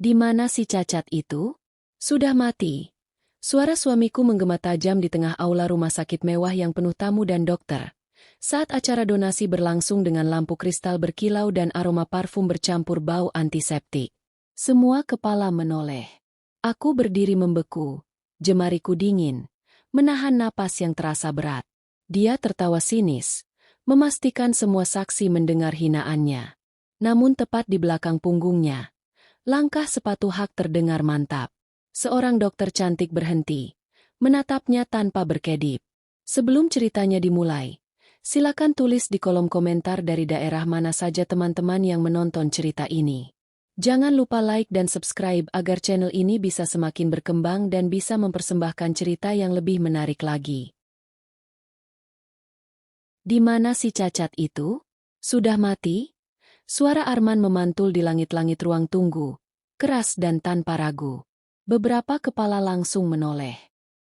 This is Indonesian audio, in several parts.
Di mana si cacat itu? Sudah mati. Suara suamiku menggema tajam di tengah aula rumah sakit mewah yang penuh tamu dan dokter. Saat acara donasi berlangsung dengan lampu kristal berkilau dan aroma parfum bercampur bau antiseptik. Semua kepala menoleh. Aku berdiri membeku, jemariku dingin, menahan napas yang terasa berat. Dia tertawa sinis, memastikan semua saksi mendengar hinaannya. Namun tepat di belakang punggungnya, langkah sepatu hak terdengar mantap. Seorang dokter cantik berhenti, menatapnya tanpa berkedip. Sebelum ceritanya dimulai, silakan tulis di kolom komentar dari daerah mana saja teman-teman yang menonton cerita ini. Jangan lupa like dan subscribe agar channel ini bisa semakin berkembang dan bisa mempersembahkan cerita yang lebih menarik lagi. Di mana si cacat itu? Sudah mati? Suara Arman memantul di langit-langit ruang tunggu, keras dan tanpa ragu. Beberapa kepala langsung menoleh.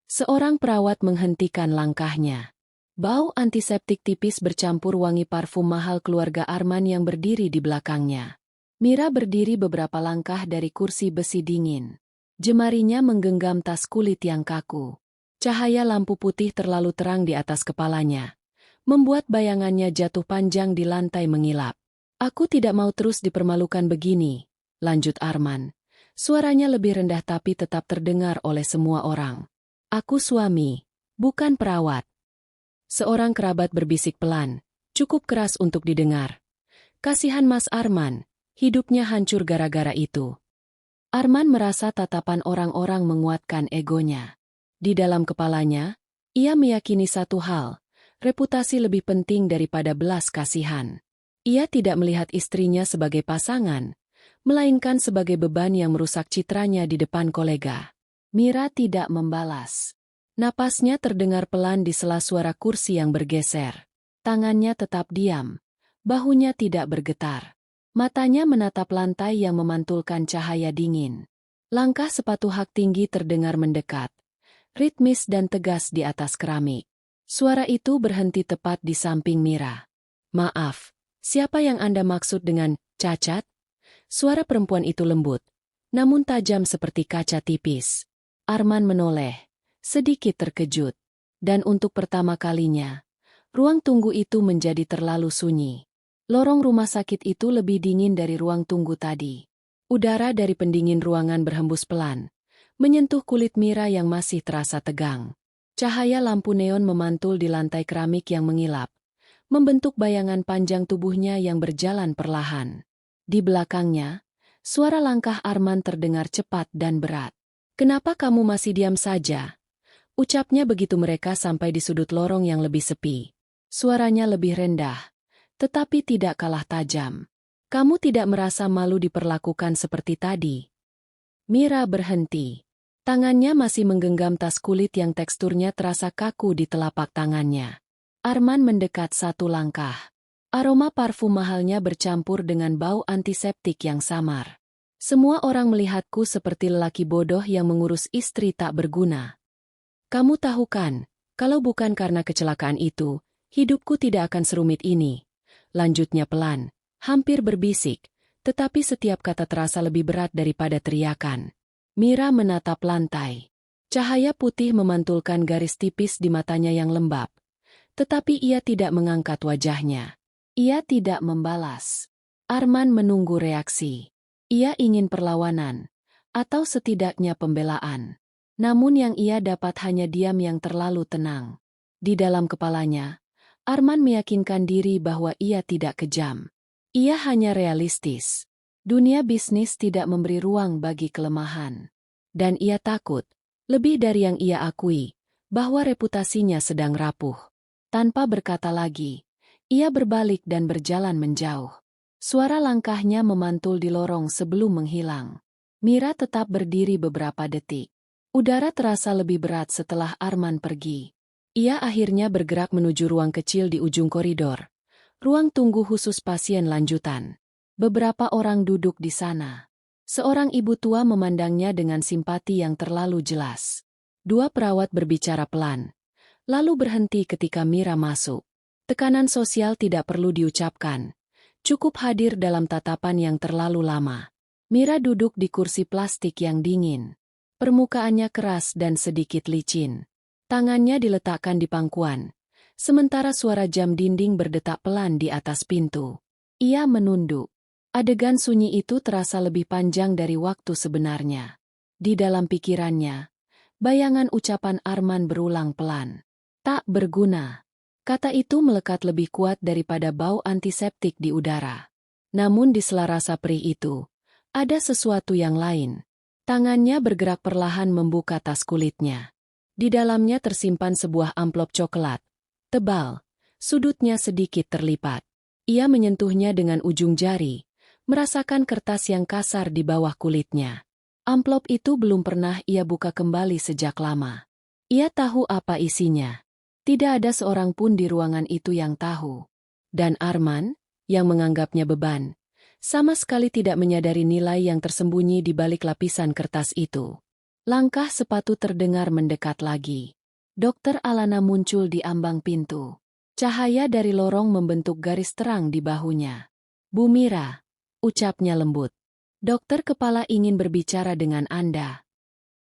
Seorang perawat menghentikan langkahnya. Bau antiseptik tipis bercampur wangi parfum mahal keluarga Arman yang berdiri di belakangnya. Mira berdiri beberapa langkah dari kursi besi dingin. Jemarinya menggenggam tas kulit yang kaku. Cahaya lampu putih terlalu terang di atas kepalanya, membuat bayangannya jatuh panjang di lantai mengilap. Aku tidak mau terus dipermalukan begini, lanjut Arman. Suaranya lebih rendah tapi tetap terdengar oleh semua orang. Aku suami, bukan perawat. Seorang kerabat berbisik pelan, cukup keras untuk didengar. Kasihan Mas Arman, hidupnya hancur gara-gara itu. Arman merasa tatapan orang-orang menguatkan egonya. Di dalam kepalanya, ia meyakini satu hal, reputasi lebih penting daripada belas kasihan. Ia tidak melihat istrinya sebagai pasangan, melainkan sebagai beban yang merusak citranya di depan kolega. Mira tidak membalas. Napasnya terdengar pelan di sela suara kursi yang bergeser. Tangannya tetap diam, bahunya tidak bergetar. Matanya menatap lantai yang memantulkan cahaya dingin. Langkah sepatu hak tinggi terdengar mendekat, ritmis dan tegas di atas keramik. Suara itu berhenti tepat di samping Mira. Maaf, siapa yang Anda maksud dengan cacat? Suara perempuan itu lembut, namun tajam seperti kaca tipis. Arman menoleh, sedikit terkejut. Dan untuk pertama kalinya, ruang tunggu itu menjadi terlalu sunyi. Lorong rumah sakit itu lebih dingin dari ruang tunggu tadi. Udara dari pendingin ruangan berhembus pelan, menyentuh kulit Mira yang masih terasa tegang. Cahaya lampu neon memantul di lantai keramik yang mengilap, membentuk bayangan panjang tubuhnya yang berjalan perlahan. Di belakangnya, suara langkah Arman terdengar cepat dan berat. "Kenapa kamu masih diam saja?" Ucapnya begitu mereka sampai di sudut lorong yang lebih sepi. Suaranya lebih rendah, tetapi tidak kalah tajam. "Kamu tidak merasa malu diperlakukan seperti tadi?" Mira berhenti. Tangannya masih menggenggam tas kulit yang teksturnya terasa kaku di telapak tangannya. Arman mendekat satu langkah. Aroma parfum mahalnya bercampur dengan bau antiseptik yang samar. Semua orang melihatku seperti lelaki bodoh yang mengurus istri tak berguna. "Kamu tahu kan, kalau bukan karena kecelakaan itu, hidupku tidak akan serumit ini," lanjutnya pelan, hampir berbisik, tetapi setiap kata terasa lebih berat daripada teriakan. Mira menatap lantai. Cahaya putih memantulkan garis tipis di matanya yang lembab, tetapi ia tidak mengangkat wajahnya. Ia tidak membalas. Arman menunggu reaksi. Ia ingin perlawanan, atau setidaknya pembelaan. Namun yang ia dapat hanya diam yang terlalu tenang. Di dalam kepalanya, Arman meyakinkan diri bahwa ia tidak kejam. Ia hanya realistis. Dunia bisnis tidak memberi ruang bagi kelemahan. Dan ia takut, lebih dari yang ia akui, bahwa reputasinya sedang rapuh. Tanpa berkata lagi, ia berbalik dan berjalan menjauh. Suara langkahnya memantul di lorong sebelum menghilang. Mira tetap berdiri beberapa detik. Udara terasa lebih berat setelah Arman pergi. Ia akhirnya bergerak menuju ruang kecil di ujung koridor. Ruang tunggu khusus pasien lanjutan. Beberapa orang duduk di sana. Seorang ibu tua memandangnya dengan simpati yang terlalu jelas. Dua perawat berbicara pelan, lalu berhenti ketika Mira masuk. Tekanan sosial tidak perlu diucapkan, cukup hadir dalam tatapan yang terlalu lama. Mira duduk di kursi plastik yang dingin. Permukaannya keras dan sedikit licin. Tangannya diletakkan di pangkuan, sementara suara jam dinding berdetak pelan di atas pintu. Ia menunduk. Adegan sunyi itu terasa lebih panjang dari waktu sebenarnya. Di dalam pikirannya, bayangan ucapan Arman berulang pelan. Tak berguna. Kata itu melekat lebih kuat daripada bau antiseptik di udara. Namun di sela rasa perih itu, ada sesuatu yang lain. Tangannya bergerak perlahan membuka tas kulitnya. Di dalamnya tersimpan sebuah amplop coklat. Tebal, sudutnya sedikit terlipat. Ia menyentuhnya dengan ujung jari, merasakan kertas yang kasar di bawah kulitnya. Amplop itu belum pernah ia buka kembali sejak lama. Ia tahu apa isinya. Tidak ada seorang pun di ruangan itu yang tahu. Dan Arman, yang menganggapnya beban, sama sekali tidak menyadari nilai yang tersembunyi di balik lapisan kertas itu. Langkah sepatu terdengar mendekat lagi. Dokter Alana muncul di ambang pintu. Cahaya dari lorong membentuk garis terang di bahunya. "Bu Mira," ucapnya lembut. "Dokter kepala ingin berbicara dengan Anda."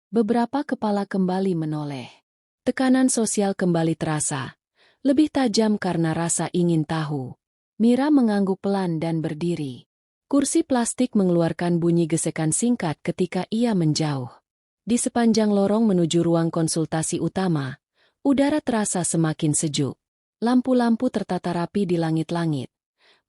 Beberapa kepala kembali menoleh. Tekanan sosial kembali terasa. Lebih tajam karena rasa ingin tahu. Mira mengangguk pelan dan berdiri. Kursi plastik mengeluarkan bunyi gesekan singkat ketika ia menjauh. Di sepanjang lorong menuju ruang konsultasi utama, udara terasa semakin sejuk. Lampu-lampu tertata rapi di langit-langit,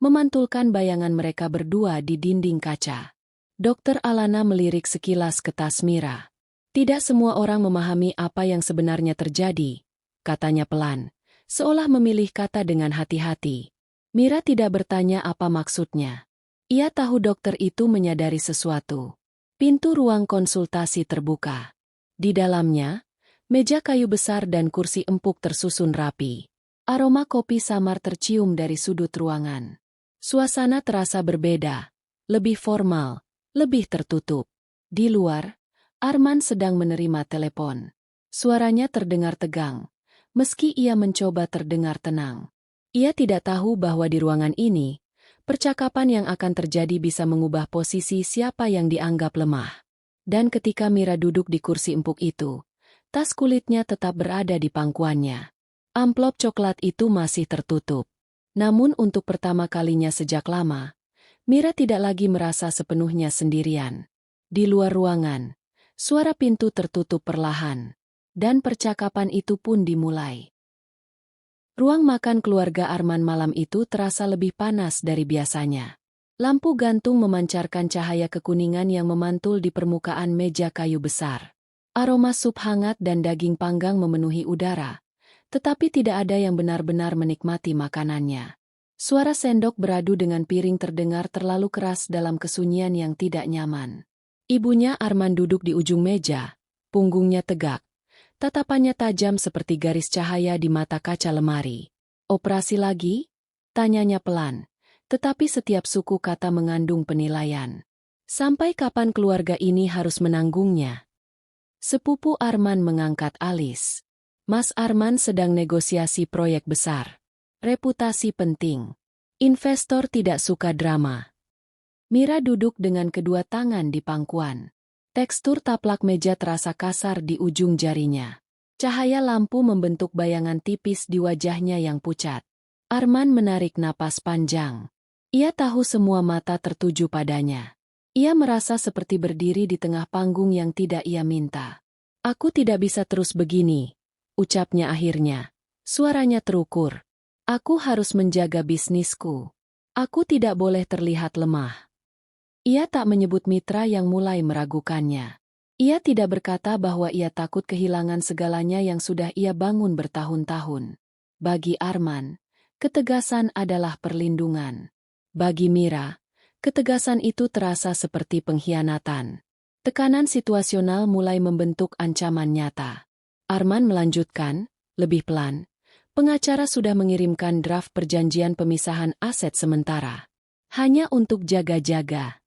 memantulkan bayangan mereka berdua di dinding kaca. Dokter Alana melirik sekilas ke tas Mira. "Tidak semua orang memahami apa yang sebenarnya terjadi," katanya pelan, seolah memilih kata dengan hati-hati. Mira tidak bertanya apa maksudnya. Ia tahu dokter itu menyadari sesuatu. Pintu ruang konsultasi terbuka. Di dalamnya, meja kayu besar dan kursi empuk tersusun rapi. Aroma kopi samar tercium dari sudut ruangan. Suasana terasa berbeda, lebih formal, lebih tertutup. Di luar, Arman sedang menerima telepon. Suaranya terdengar tegang, meski ia mencoba terdengar tenang. Ia tidak tahu bahwa di ruangan ini, percakapan yang akan terjadi bisa mengubah posisi siapa yang dianggap lemah. Dan ketika Mira duduk di kursi empuk itu, tas kulitnya tetap berada di pangkuannya. Amplop coklat itu masih tertutup. Namun untuk pertama kalinya sejak lama, Mira tidak lagi merasa sepenuhnya sendirian. Di luar ruangan, suara pintu tertutup perlahan. Dan percakapan itu pun dimulai. Ruang makan keluarga Arman malam itu terasa lebih panas dari biasanya. Lampu gantung memancarkan cahaya kekuningan yang memantul di permukaan meja kayu besar. Aroma sup hangat dan daging panggang memenuhi udara, tetapi tidak ada yang benar-benar menikmati makanannya. Suara sendok beradu dengan piring terdengar terlalu keras dalam kesunyian yang tidak nyaman. Ibunya Arman duduk di ujung meja, punggungnya tegak. Tatapannya tajam seperti garis cahaya di mata kaca lemari. "Operasi lagi?" tanyanya pelan, tetapi setiap suku kata mengandung penilaian. "Sampai kapan keluarga ini harus menanggungnya?" Sepupu Arman mengangkat alis. "Mas Arman sedang negosiasi proyek besar. Reputasi penting. Investor tidak suka drama." Mira duduk dengan kedua tangan di pangkuan. Tekstur taplak meja terasa kasar di ujung jarinya. Cahaya lampu membentuk bayangan tipis di wajahnya yang pucat. Arman menarik napas panjang. Ia tahu semua mata tertuju padanya. Ia merasa seperti berdiri di tengah panggung yang tidak ia minta. "Aku tidak bisa terus begini," ucapnya akhirnya. Suaranya terukur. "Aku harus menjaga bisnisku. Aku tidak boleh terlihat lemah." Ia tak menyebut mitra yang mulai meragukannya. Ia tidak berkata bahwa ia takut kehilangan segalanya yang sudah ia bangun bertahun-tahun. Bagi Arman, ketegasan adalah perlindungan. Bagi Mira, ketegasan itu terasa seperti pengkhianatan. Tekanan situasional mulai membentuk ancaman nyata. Arman melanjutkan, lebih pelan. "Pengacara sudah mengirimkan draft perjanjian pemisahan aset sementara. Hanya untuk jaga-jaga."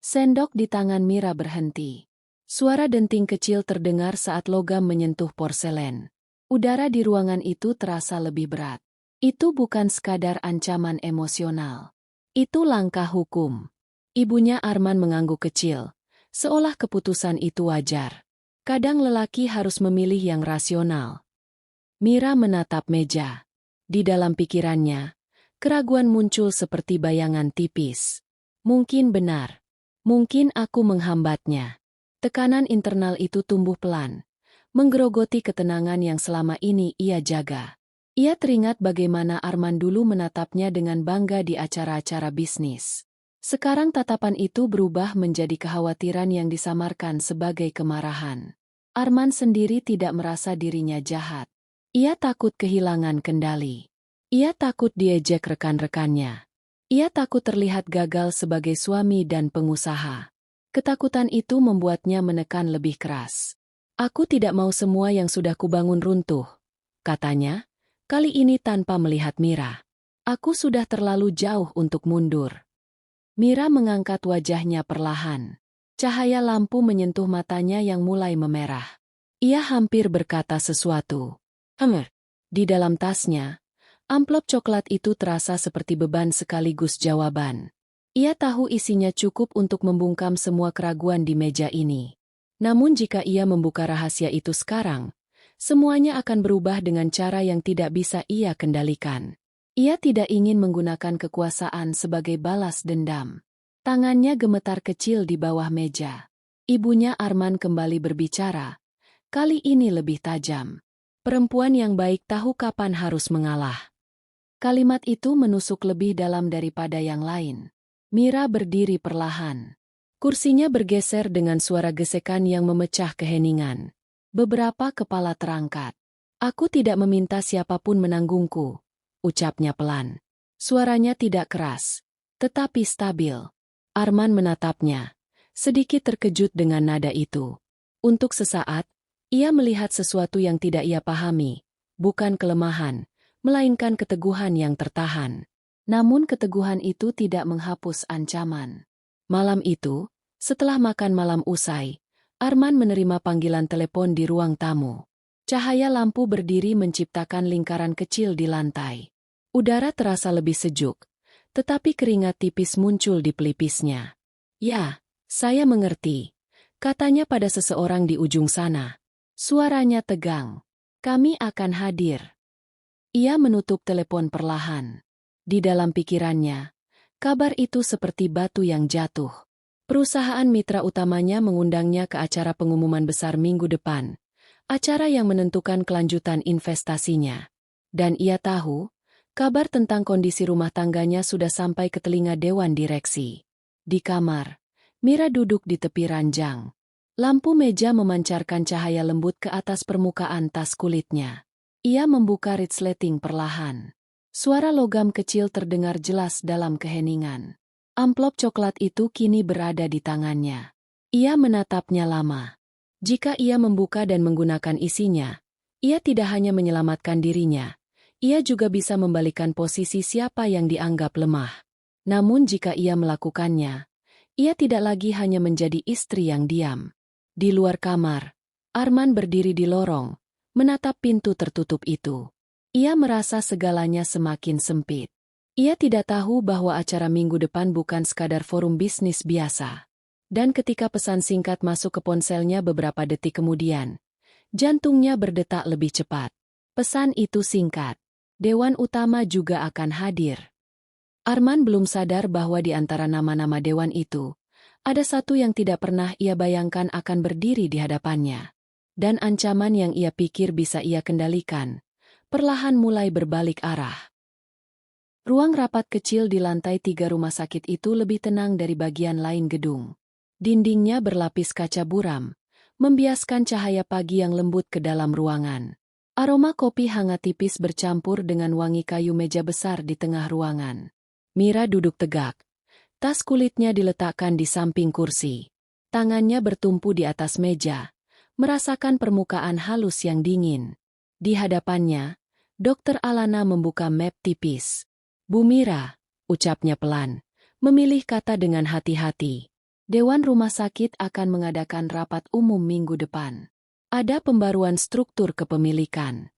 Sendok di tangan Mira berhenti. Suara denting kecil terdengar saat logam menyentuh porselen. Udara di ruangan itu terasa lebih berat. Itu bukan sekadar ancaman emosional. Itu langkah hukum. Ibunya Arman mengangguk kecil, seolah keputusan itu wajar. Kadang lelaki harus memilih yang rasional. Mira menatap meja. Di dalam pikirannya, keraguan muncul seperti bayangan tipis. Mungkin benar. Mungkin aku menghambatnya. Tekanan internal itu tumbuh pelan, menggerogoti ketenangan yang selama ini ia jaga. Ia teringat bagaimana Arman dulu menatapnya dengan bangga di acara-acara bisnis. Sekarang tatapan itu berubah menjadi kekhawatiran yang disamarkan sebagai kemarahan. Arman sendiri tidak merasa dirinya jahat. Ia takut kehilangan kendali. Ia takut diejek rekan-rekannya. Ia takut terlihat gagal sebagai suami dan pengusaha. Ketakutan itu membuatnya menekan lebih keras. Aku tidak mau semua yang sudah kubangun runtuh, katanya, kali ini tanpa melihat Mira. Aku sudah terlalu jauh untuk mundur. Mira mengangkat wajahnya perlahan. Cahaya lampu menyentuh matanya yang mulai memerah. Ia hampir berkata sesuatu. Di dalam tasnya, amplop coklat itu terasa seperti beban sekaligus jawaban. Ia tahu isinya cukup untuk membungkam semua keraguan di meja ini. Namun jika ia membuka rahasia itu sekarang, semuanya akan berubah dengan cara yang tidak bisa ia kendalikan. Ia tidak ingin menggunakan kekuasaan sebagai balas dendam. Tangannya gemetar kecil di bawah meja. Ibunya Arman kembali berbicara. Kali ini lebih tajam. Perempuan yang baik tahu kapan harus mengalah. Kalimat itu menusuk lebih dalam daripada yang lain. Mira berdiri perlahan. Kursinya bergeser dengan suara gesekan yang memecah keheningan. Beberapa kepala terangkat. Aku tidak meminta siapapun menanggungku, ucapnya pelan. Suaranya tidak keras, tetapi stabil. Arman menatapnya, sedikit terkejut dengan nada itu. Untuk sesaat, ia melihat sesuatu yang tidak ia pahami, bukan kelemahan, melainkan keteguhan yang tertahan. Namun keteguhan itu tidak menghapus ancaman. Malam itu, setelah makan malam usai, Arman menerima panggilan telepon di ruang tamu. Cahaya lampu berdiri menciptakan lingkaran kecil di lantai. Udara terasa lebih sejuk, tetapi keringat tipis muncul di pelipisnya. Ya, saya mengerti, katanya pada seseorang di ujung sana. Suaranya tegang. Kami akan hadir. Ia menutup telepon perlahan. Di dalam pikirannya, kabar itu seperti batu yang jatuh. Perusahaan mitra utamanya mengundangnya ke acara pengumuman besar minggu depan. Acara yang menentukan kelanjutan investasinya. Dan ia tahu, kabar tentang kondisi rumah tangganya sudah sampai ke telinga dewan direksi. Di kamar, Mira duduk di tepi ranjang. Lampu meja memancarkan cahaya lembut ke atas permukaan tas kulitnya. Ia membuka resleting perlahan. Suara logam kecil terdengar jelas dalam keheningan. Amplop coklat itu kini berada di tangannya. Ia menatapnya lama. Jika ia membuka dan menggunakan isinya, ia tidak hanya menyelamatkan dirinya, ia juga bisa membalikan posisi siapa yang dianggap lemah. Namun jika ia melakukannya, ia tidak lagi hanya menjadi istri yang diam. Di luar kamar, Arman berdiri di lorong, menatap pintu tertutup itu. Ia merasa segalanya semakin sempit. Ia tidak tahu bahwa acara minggu depan bukan sekadar forum bisnis biasa. Dan ketika pesan singkat masuk ke ponselnya beberapa detik kemudian, jantungnya berdetak lebih cepat. Pesan itu singkat. Dewan utama juga akan hadir. Arman belum sadar bahwa di antara nama-nama dewan itu, ada satu yang tidak pernah ia bayangkan akan berdiri di hadapannya. Dan ancaman yang ia pikir bisa ia kendalikan, perlahan mulai berbalik arah. Ruang rapat kecil di lantai 3 rumah sakit itu lebih tenang dari bagian lain gedung. Dindingnya berlapis kaca buram, membiaskan cahaya pagi yang lembut ke dalam ruangan. Aroma kopi hangat tipis bercampur dengan wangi kayu meja besar di tengah ruangan. Mira duduk tegak. Tas kulitnya diletakkan di samping kursi. Tangannya bertumpu di atas meja, merasakan permukaan halus yang dingin. Di hadapannya, Dr. Alana membuka map tipis. Bu Mira, ucapnya pelan, memilih kata dengan hati-hati. Dewan Rumah Sakit akan mengadakan rapat umum minggu depan. Ada pembaruan struktur kepemilikan.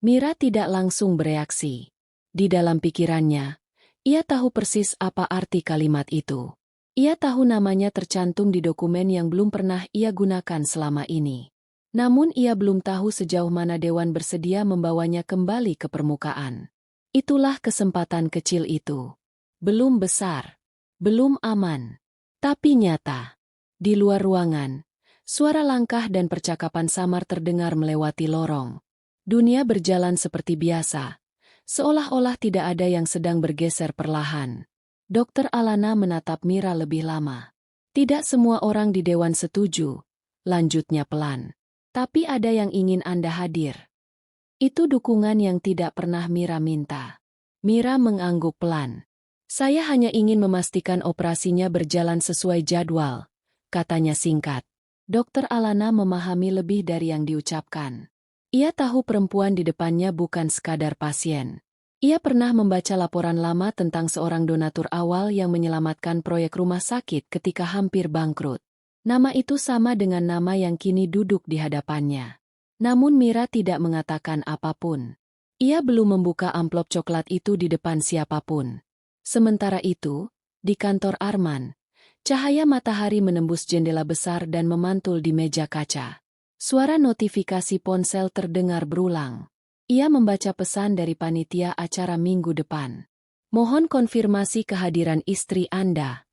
Mira tidak langsung bereaksi. Di dalam pikirannya, ia tahu persis apa arti kalimat itu. Ia tahu namanya tercantum di dokumen yang belum pernah ia gunakan selama ini. Namun ia belum tahu sejauh mana Dewan bersedia membawanya kembali ke permukaan. Itulah kesempatan kecil itu. Belum besar, belum aman, tapi nyata. Di luar ruangan, suara langkah dan percakapan samar terdengar melewati lorong. Dunia berjalan seperti biasa, seolah-olah tidak ada yang sedang bergeser perlahan. Dokter Alana menatap Mira lebih lama. Tidak semua orang di Dewan setuju, lanjutnya pelan. Tapi ada yang ingin Anda hadir. Itu dukungan yang tidak pernah Mira minta. Mira mengangguk pelan. Saya hanya ingin memastikan operasinya berjalan sesuai jadwal, katanya singkat. Dokter Alana memahami lebih dari yang diucapkan. Ia tahu perempuan di depannya bukan sekadar pasien. Ia pernah membaca laporan lama tentang seorang donatur awal yang menyelamatkan proyek rumah sakit ketika hampir bangkrut. Nama itu sama dengan nama yang kini duduk di hadapannya. Namun Mira tidak mengatakan apapun. Ia belum membuka amplop coklat itu di depan siapapun. Sementara itu, di kantor Arman, cahaya matahari menembus jendela besar dan memantul di meja kaca. Suara notifikasi ponsel terdengar berulang. Ia membaca pesan dari panitia acara minggu depan. Mohon konfirmasi kehadiran istri Anda.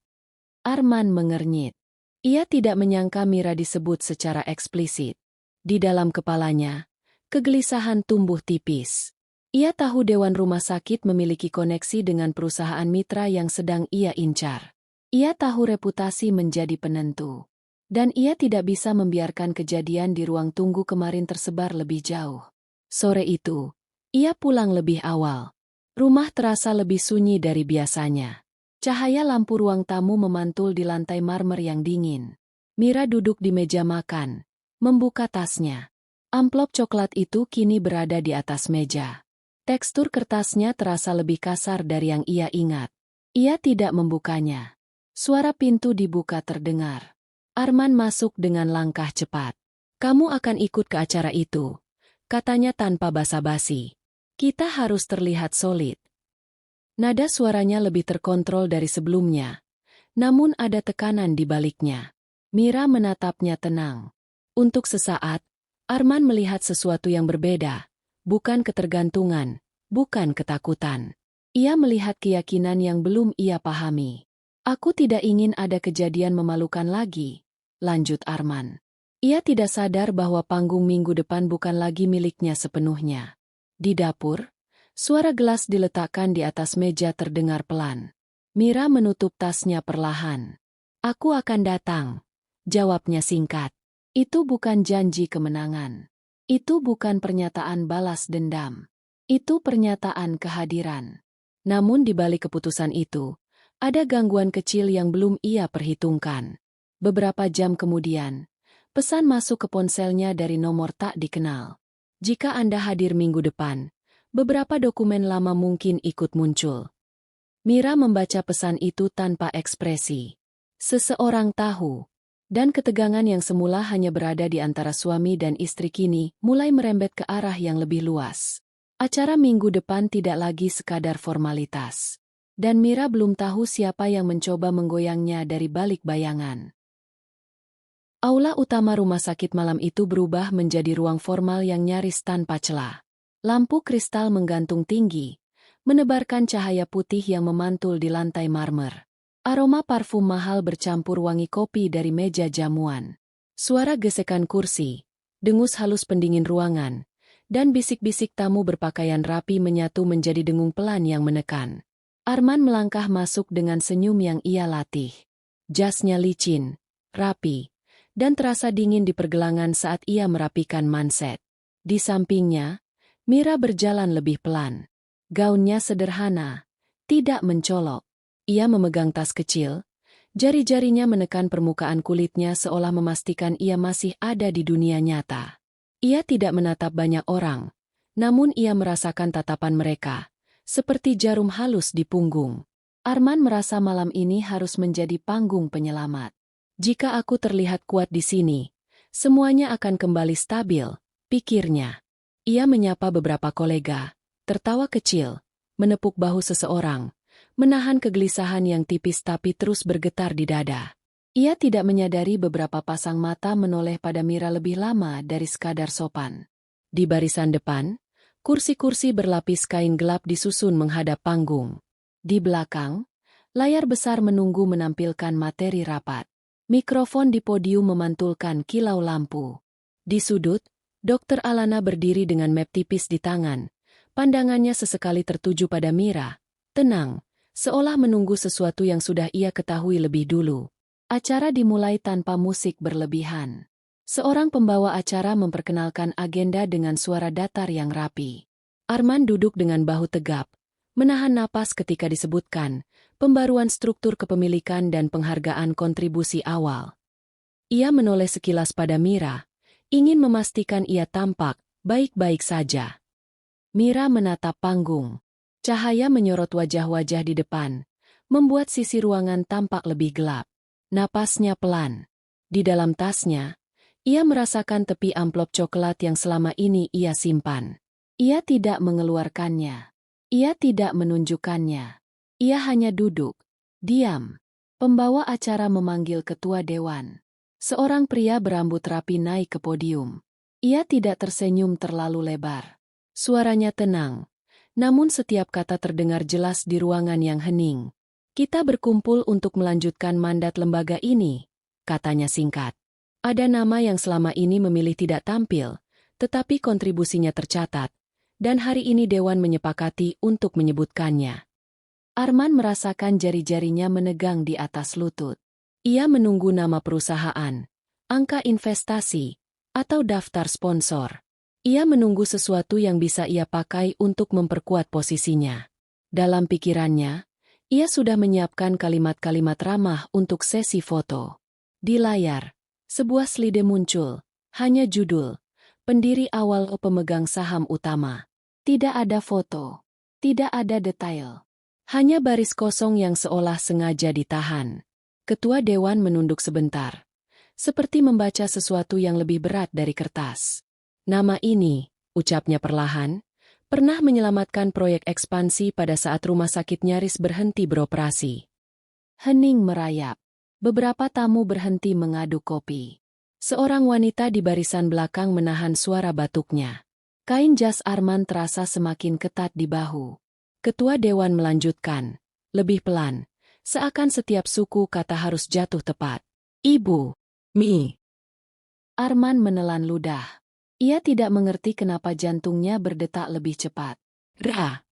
Arman mengernyit. Ia tidak menyangka Mira disebut secara eksplisit. Di dalam kepalanya, kegelisahan tumbuh tipis. Ia tahu Dewan Rumah Sakit memiliki koneksi dengan perusahaan mitra yang sedang ia incar. Ia tahu reputasi menjadi penentu. Dan ia tidak bisa membiarkan kejadian di ruang tunggu kemarin tersebar lebih jauh. Sore itu, ia pulang lebih awal. Rumah terasa lebih sunyi dari biasanya. Cahaya lampu ruang tamu memantul di lantai marmer yang dingin. Mira duduk di meja makan, membuka tasnya. Amplop coklat itu kini berada di atas meja. Tekstur kertasnya terasa lebih kasar dari yang ia ingat. Ia tidak membukanya. Suara pintu dibuka terdengar. Arman masuk dengan langkah cepat. Kamu akan ikut ke acara itu, katanya tanpa basa-basi. Kita harus terlihat solid. Nada suaranya lebih terkontrol dari sebelumnya, namun ada tekanan di baliknya. Mira menatapnya tenang. Untuk sesaat, Arman melihat sesuatu yang berbeda, bukan ketergantungan, bukan ketakutan. Ia melihat keyakinan yang belum ia pahami. Aku tidak ingin ada kejadian memalukan lagi, lanjut Arman. Ia tidak sadar bahwa panggung minggu depan bukan lagi miliknya sepenuhnya. Di dapur, suara gelas diletakkan di atas meja terdengar pelan. Mira menutup tasnya perlahan. Aku akan datang, jawabnya singkat. Itu bukan janji kemenangan. Itu bukan pernyataan balas dendam. Itu pernyataan kehadiran. Namun di balik keputusan itu, ada gangguan kecil yang belum ia perhitungkan. Beberapa jam kemudian, pesan masuk ke ponselnya dari nomor tak dikenal. Jika Anda hadir minggu depan, beberapa dokumen lama mungkin ikut muncul. Mira membaca pesan itu tanpa ekspresi. Seseorang tahu. Dan ketegangan yang semula hanya berada di antara suami dan istri kini mulai merembet ke arah yang lebih luas. Acara minggu depan tidak lagi sekadar formalitas. Dan Mira belum tahu siapa yang mencoba menggoyangnya dari balik bayangan. Aula utama rumah sakit malam itu berubah menjadi ruang formal yang nyaris tanpa celah. Lampu kristal menggantung tinggi, menebarkan cahaya putih yang memantul di lantai marmer. Aroma parfum mahal bercampur wangi kopi dari meja jamuan. Suara gesekan kursi, dengus halus pendingin ruangan, dan bisik-bisik tamu berpakaian rapi menyatu menjadi dengung pelan yang menekan. Arman melangkah masuk dengan senyum yang ia latih. Jasnya licin, rapi, dan terasa dingin di pergelangan saat ia merapikan manset. Di sampingnya, Mira berjalan lebih pelan. Gaunnya sederhana, tidak mencolok. Ia memegang tas kecil, jari-jarinya menekan permukaan kulitnya seolah memastikan ia masih ada di dunia nyata. Ia tidak menatap banyak orang, namun ia merasakan tatapan mereka, seperti jarum halus di punggung. Arman merasa malam ini harus menjadi panggung penyelamat. Jika aku terlihat kuat di sini, semuanya akan kembali stabil, pikirnya. Ia menyapa beberapa kolega, tertawa kecil, menepuk bahu seseorang, menahan kegelisahan yang tipis tapi terus bergetar di dada. Ia tidak menyadari beberapa pasang mata menoleh pada Mira lebih lama dari sekadar sopan. Di barisan depan, kursi-kursi berlapis kain gelap disusun menghadap panggung. Di belakang, layar besar menunggu menampilkan materi rapat. Mikrofon di podium memantulkan kilau lampu. Di sudut, Dr. Alana berdiri dengan map tipis di tangan. Pandangannya sesekali tertuju pada Mira, tenang, seolah menunggu sesuatu yang sudah ia ketahui lebih dulu. Acara dimulai tanpa musik berlebihan. Seorang pembawa acara memperkenalkan agenda dengan suara datar yang rapi. Arman duduk dengan bahu tegap, menahan napas ketika disebutkan pembaruan struktur kepemilikan dan penghargaan kontribusi awal. Ia menoleh sekilas pada Mira, ingin memastikan ia tampak baik-baik saja. Mira menatap panggung. Cahaya menyorot wajah-wajah di depan, membuat sisi ruangan tampak lebih gelap. Napasnya pelan. Di dalam tasnya, ia merasakan tepi amplop coklat yang selama ini ia simpan. Ia tidak mengeluarkannya. Ia tidak menunjukkannya. Ia hanya duduk, diam. Pembawa acara memanggil ketua dewan. Seorang pria berambut rapi naik ke podium. Ia tidak tersenyum terlalu lebar. Suaranya tenang. Namun setiap kata terdengar jelas di ruangan yang hening. Kita berkumpul untuk melanjutkan mandat lembaga ini, katanya singkat. Ada nama yang selama ini memilih tidak tampil, tetapi kontribusinya tercatat, dan hari ini Dewan menyepakati untuk menyebutkannya. Arman merasakan jari-jarinya menegang di atas lutut. Ia menunggu nama perusahaan, angka investasi, atau daftar sponsor. Ia menunggu sesuatu yang bisa ia pakai untuk memperkuat posisinya. Dalam pikirannya, ia sudah menyiapkan kalimat-kalimat ramah untuk sesi foto. Di layar, sebuah slide muncul, hanya judul, pendiri awal pemegang saham utama. Tidak ada foto, tidak ada detail. Hanya baris kosong yang seolah sengaja ditahan. Ketua Dewan menunduk sebentar, seperti membaca sesuatu yang lebih berat dari kertas. Nama ini, ucapnya perlahan, pernah menyelamatkan proyek ekspansi pada saat rumah sakit nyaris berhenti beroperasi. Hening merayap. Beberapa tamu berhenti mengaduk kopi. Seorang wanita di barisan belakang menahan suara batuknya. Kain jas Arman terasa semakin ketat di bahu. Ketua Dewan melanjutkan, lebih pelan, seakan setiap suku kata harus jatuh tepat. Ibu, Mi. Arman menelan ludah. Ia tidak mengerti kenapa jantungnya berdetak lebih cepat. Ra.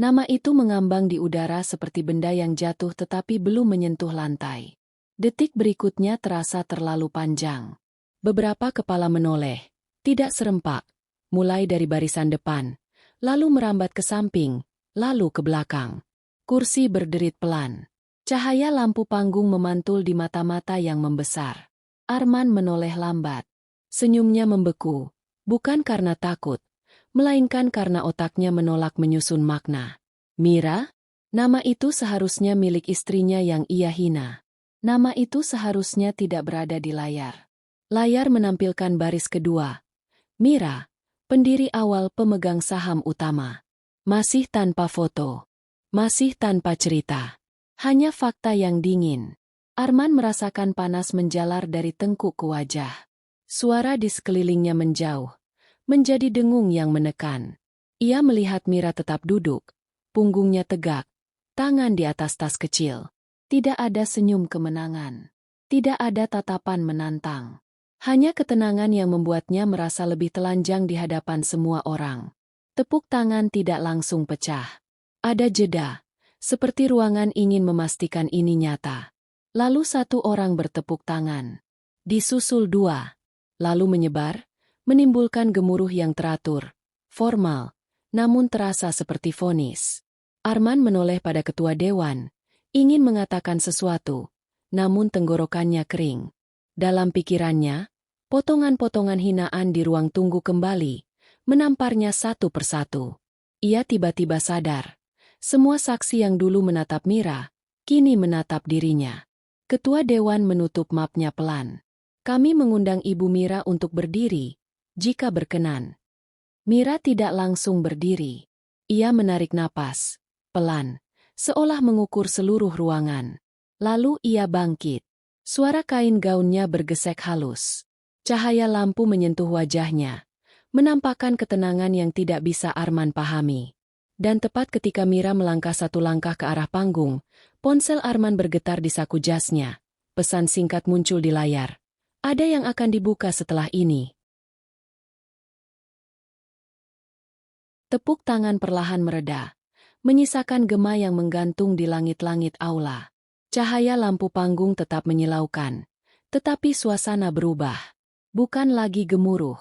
Nama itu mengambang di udara seperti benda yang jatuh tetapi belum menyentuh lantai. Detik berikutnya terasa terlalu panjang. Beberapa kepala menoleh, tidak serempak, mulai dari barisan depan, lalu merambat ke samping, lalu ke belakang. Kursi berderit pelan. Cahaya lampu panggung memantul di mata-mata yang membesar. Arman menoleh lambat. Senyumnya membeku, bukan karena takut, melainkan karena otaknya menolak menyusun makna. Mira? Nama itu seharusnya milik istrinya yang ia hina. Nama itu seharusnya tidak berada di layar. Layar menampilkan baris kedua. Mira, pendiri awal pemegang saham utama. Masih tanpa foto. Masih tanpa cerita. Hanya fakta yang dingin. Arman merasakan panas menjalar dari tengkuk ke wajah. Suara di sekelilingnya menjauh, menjadi dengung yang menekan. Ia melihat Mira tetap duduk, punggungnya tegak, tangan di atas tas kecil. Tidak ada senyum kemenangan. Tidak ada tatapan menantang. Hanya ketenangan yang membuatnya merasa lebih telanjang di hadapan semua orang. Tepuk tangan tidak langsung pecah. Ada jeda, seperti ruangan ingin memastikan ini nyata. Lalu satu orang bertepuk tangan. Disusul dua. Lalu menyebar, menimbulkan gemuruh yang teratur, formal, namun terasa seperti vonis. Arman menoleh pada ketua dewan, ingin mengatakan sesuatu, namun tenggorokannya kering. Dalam pikirannya, potongan-potongan hinaan di ruang tunggu kembali, menamparnya satu persatu. Ia tiba-tiba sadar, semua saksi yang dulu menatap Mira, kini menatap dirinya. Ketua dewan menutup mapnya pelan. Kami mengundang Ibu Mira untuk berdiri, jika berkenan. Mira tidak langsung berdiri. Ia menarik napas, pelan, seolah mengukur seluruh ruangan. Lalu ia bangkit. Suara kain gaunnya bergesek halus. Cahaya lampu menyentuh wajahnya, menampakkan ketenangan yang tidak bisa Arman pahami. Dan tepat ketika Mira melangkah satu langkah ke arah panggung, ponsel Arman bergetar di saku jasnya. Pesan singkat muncul di layar. Ada yang akan dibuka setelah ini. Tepuk tangan perlahan mereda, menyisakan gema yang menggantung di langit-langit aula. Cahaya lampu panggung tetap menyilaukan, tetapi suasana berubah. Bukan lagi gemuruh,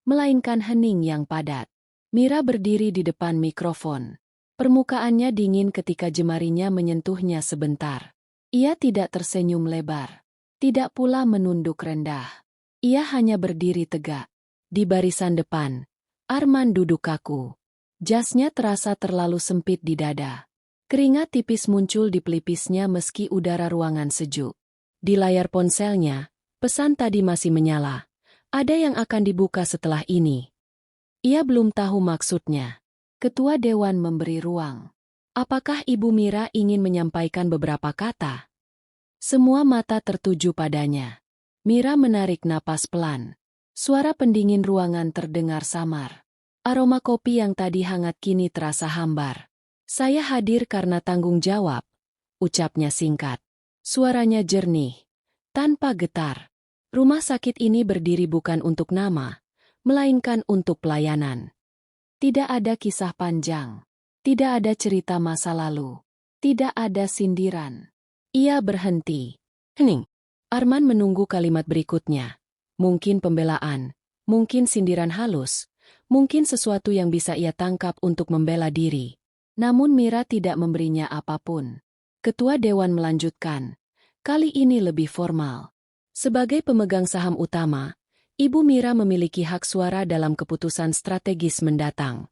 melainkan hening yang padat. Mira berdiri di depan mikrofon. Permukaannya dingin ketika jemarinya menyentuhnya sebentar. Ia tidak tersenyum lebar, tidak pula menunduk rendah. Ia hanya berdiri tegak. Di barisan depan, Arman duduk kaku. Jasnya terasa terlalu sempit di dada. Keringat tipis muncul di pelipisnya meski udara ruangan sejuk. Di layar ponselnya, pesan tadi masih menyala. Ada yang akan dibuka setelah ini. Ia belum tahu maksudnya. Ketua Dewan memberi ruang. Apakah Ibu Mira ingin menyampaikan beberapa kata? Semua mata tertuju padanya. Mira menarik napas pelan. Suara pendingin ruangan terdengar samar. Aroma kopi yang tadi hangat kini terasa hambar. Saya hadir karena tanggung jawab, ucapnya singkat. Suaranya jernih, tanpa getar. Rumah sakit ini berdiri bukan untuk nama, melainkan untuk pelayanan. Tidak ada kisah panjang. Tidak ada cerita masa lalu. Tidak ada sindiran. Ia berhenti. Hening. Arman menunggu kalimat berikutnya. Mungkin pembelaan, mungkin sindiran halus, mungkin sesuatu yang bisa ia tangkap untuk membela diri. Namun Mira tidak memberinya apapun. Ketua Dewan melanjutkan. Kali ini lebih formal. Sebagai pemegang saham utama, Ibu Mira memiliki hak suara dalam keputusan strategis mendatang.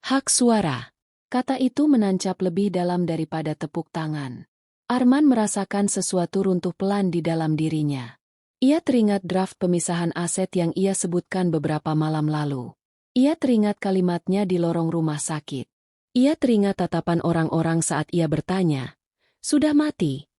Hak suara. Kata itu menancap lebih dalam daripada tepuk tangan. Arman merasakan sesuatu runtuh pelan di dalam dirinya. Ia teringat draft pemisahan aset yang ia sebutkan beberapa malam lalu. Ia teringat kalimatnya di lorong rumah sakit. Ia teringat tatapan orang-orang saat ia bertanya, "Sudah mati?"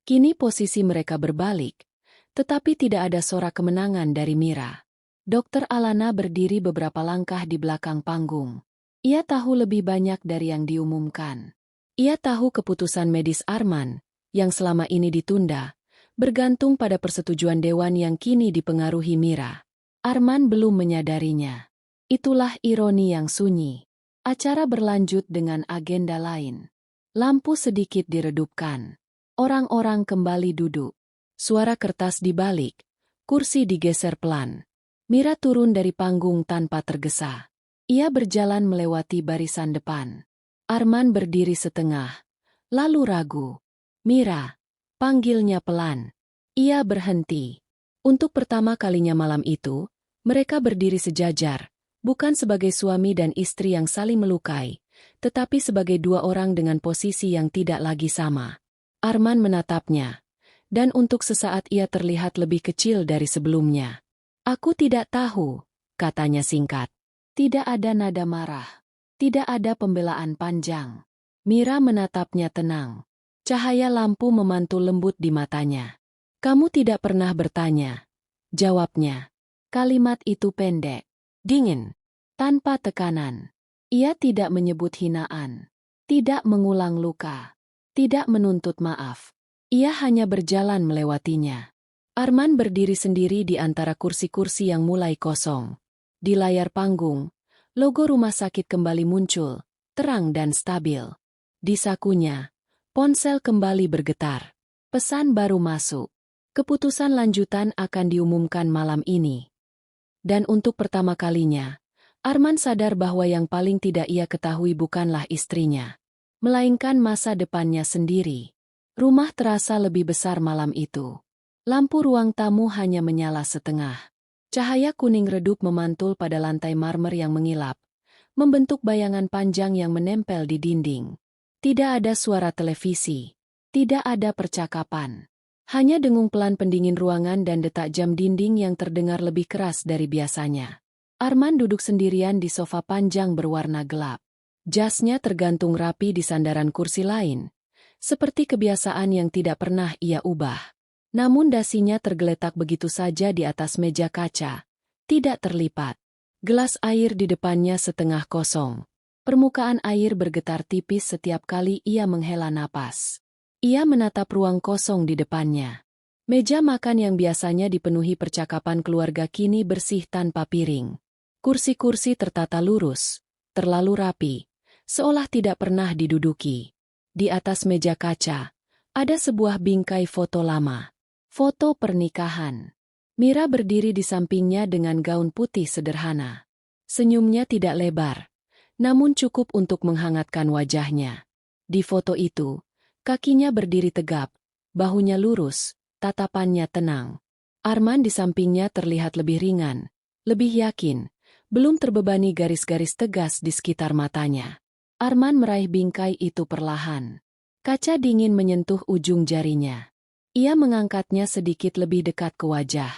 Kini posisi mereka berbalik, tetapi tidak ada sorak kemenangan dari Mira. Dokter Alana berdiri beberapa langkah di belakang panggung. Ia tahu lebih banyak dari yang diumumkan. Ia tahu keputusan medis Arman, yang selama ini ditunda, bergantung pada persetujuan dewan yang kini dipengaruhi Mira. Arman belum menyadarinya. Itulah ironi yang sunyi. Acara berlanjut dengan agenda lain. Lampu sedikit diredupkan. Orang-orang kembali duduk. Suara kertas dibalik. Kursi digeser pelan. Mira turun dari panggung tanpa tergesa. Ia berjalan melewati barisan depan. Arman berdiri setengah, lalu ragu. "Mira," panggilnya pelan. Ia berhenti. Untuk pertama kalinya malam itu, mereka berdiri sejajar, bukan sebagai suami dan istri yang saling melukai, tetapi sebagai dua orang dengan posisi yang tidak lagi sama. Arman menatapnya, dan untuk sesaat ia terlihat lebih kecil dari sebelumnya. "Aku tidak tahu," katanya singkat. Tidak ada nada marah. Tidak ada pembelaan panjang. Mira menatapnya tenang. Cahaya lampu memantul lembut di matanya. "Kamu tidak pernah bertanya," jawabnya. Kalimat itu pendek, dingin, tanpa tekanan. Ia tidak menyebut hinaan, tidak mengulang luka, tidak menuntut maaf. Ia hanya berjalan melewatinya. Arman berdiri sendiri di antara kursi-kursi yang mulai kosong. Di layar panggung, logo rumah sakit kembali muncul, terang dan stabil. Di sakunya, ponsel kembali bergetar. Pesan baru masuk. Keputusan lanjutan akan diumumkan malam ini. Dan untuk pertama kalinya, Arman sadar bahwa yang paling tidak ia ketahui bukanlah istrinya, melainkan masa depannya sendiri. Rumah terasa lebih besar malam itu. Lampu ruang tamu hanya menyala setengah. Cahaya kuning redup memantul pada lantai marmer yang mengilap, membentuk bayangan panjang yang menempel di dinding. Tidak ada suara televisi, tidak ada percakapan. Hanya dengung pelan pendingin ruangan dan detak jam dinding yang terdengar lebih keras dari biasanya. Arman duduk sendirian di sofa panjang berwarna gelap. Jasnya tergantung rapi di sandaran kursi lain, seperti kebiasaan yang tidak pernah ia ubah. Namun dasinya tergeletak begitu saja di atas meja kaca, tidak terlipat. Gelas air di depannya setengah kosong. Permukaan air bergetar tipis setiap kali ia menghela napas. Ia menatap ruang kosong di depannya. Meja makan yang biasanya dipenuhi percakapan keluarga kini bersih tanpa piring. Kursi-kursi tertata lurus, terlalu rapi, seolah tidak pernah diduduki. Di atas meja kaca, ada sebuah bingkai foto lama. Foto pernikahan. Mira berdiri di sampingnya dengan gaun putih sederhana. Senyumnya tidak lebar, namun cukup untuk menghangatkan wajahnya. Di foto itu, kakinya berdiri tegap, bahunya lurus, tatapannya tenang. Arman di sampingnya terlihat lebih ringan, lebih yakin, belum terbebani garis-garis tegas di sekitar matanya. Arman meraih bingkai itu perlahan. Kaca dingin menyentuh ujung jarinya. Ia mengangkatnya sedikit lebih dekat ke wajah.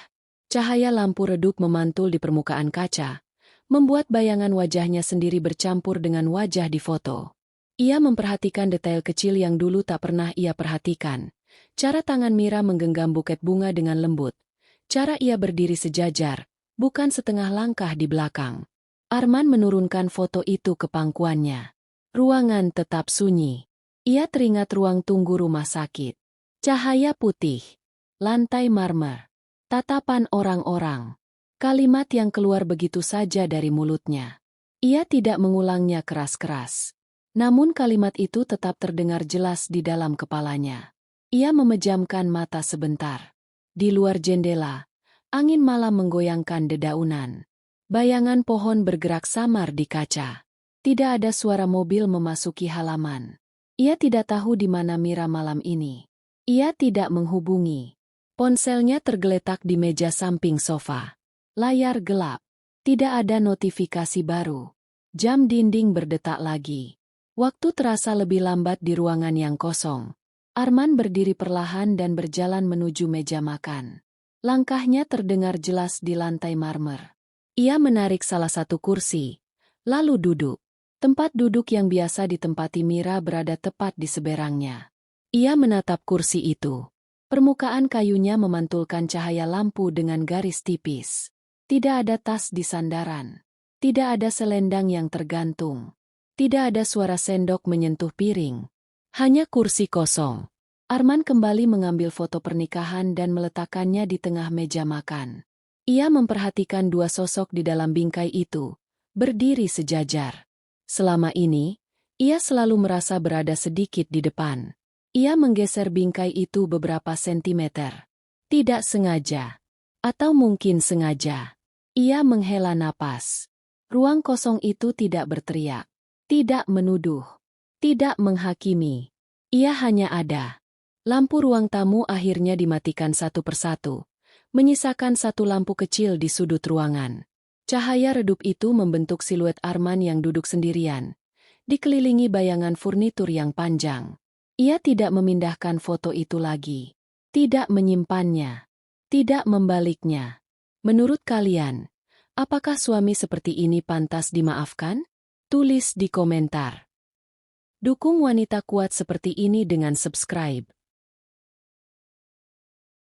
Cahaya lampu redup memantul di permukaan kaca, membuat bayangan wajahnya sendiri bercampur dengan wajah di foto. Ia memperhatikan detail kecil yang dulu tak pernah ia perhatikan. Cara tangan Mira menggenggam buket bunga dengan lembut. Cara ia berdiri sejajar, bukan setengah langkah di belakang. Arman menurunkan foto itu ke pangkuannya. Ruangan tetap sunyi. Ia teringat ruang tunggu rumah sakit. Cahaya putih, lantai marmer, tatapan orang-orang, kalimat yang keluar begitu saja dari mulutnya. Ia tidak mengulangnya keras-keras. Namun kalimat itu tetap terdengar jelas di dalam kepalanya. Ia memejamkan mata sebentar. Di luar jendela, angin malam menggoyangkan dedaunan. Bayangan pohon bergerak samar di kaca. Tidak ada suara mobil memasuki halaman. Ia tidak tahu di mana Mira malam ini. Ia tidak menghubungi. Ponselnya tergeletak di meja samping sofa. Layar gelap. Tidak ada notifikasi baru. Jam dinding berdetak lagi. Waktu terasa lebih lambat di ruangan yang kosong. Arman berdiri perlahan dan berjalan menuju meja makan. Langkahnya terdengar jelas di lantai marmer. Ia menarik salah satu kursi, lalu duduk. Tempat duduk yang biasa ditempati Mira berada tepat di seberangnya. Ia menatap kursi itu. Permukaan kayunya memantulkan cahaya lampu dengan garis tipis. Tidak ada tas di sandaran. Tidak ada selendang yang tergantung. Tidak ada suara sendok menyentuh piring. Hanya kursi kosong. Arman kembali mengambil foto pernikahan dan meletakkannya di tengah meja makan. Ia memperhatikan dua sosok di dalam bingkai itu, berdiri sejajar. Selama ini, ia selalu merasa berada sedikit di depan. Ia menggeser bingkai itu beberapa sentimeter. Tidak sengaja. Atau mungkin sengaja. Ia menghela napas. Ruang kosong itu tidak berteriak. Tidak menuduh. Tidak menghakimi. Ia hanya ada. Lampu ruang tamu akhirnya dimatikan satu persatu, menyisakan satu lampu kecil di sudut ruangan. Cahaya redup itu membentuk siluet Arman yang duduk sendirian, dikelilingi bayangan furnitur yang panjang. Ia tidak memindahkan foto itu lagi. Tidak menyimpannya. Tidak membaliknya. Menurut kalian, apakah suami seperti ini pantas dimaafkan? Tulis di komentar. Dukung wanita kuat seperti ini dengan subscribe.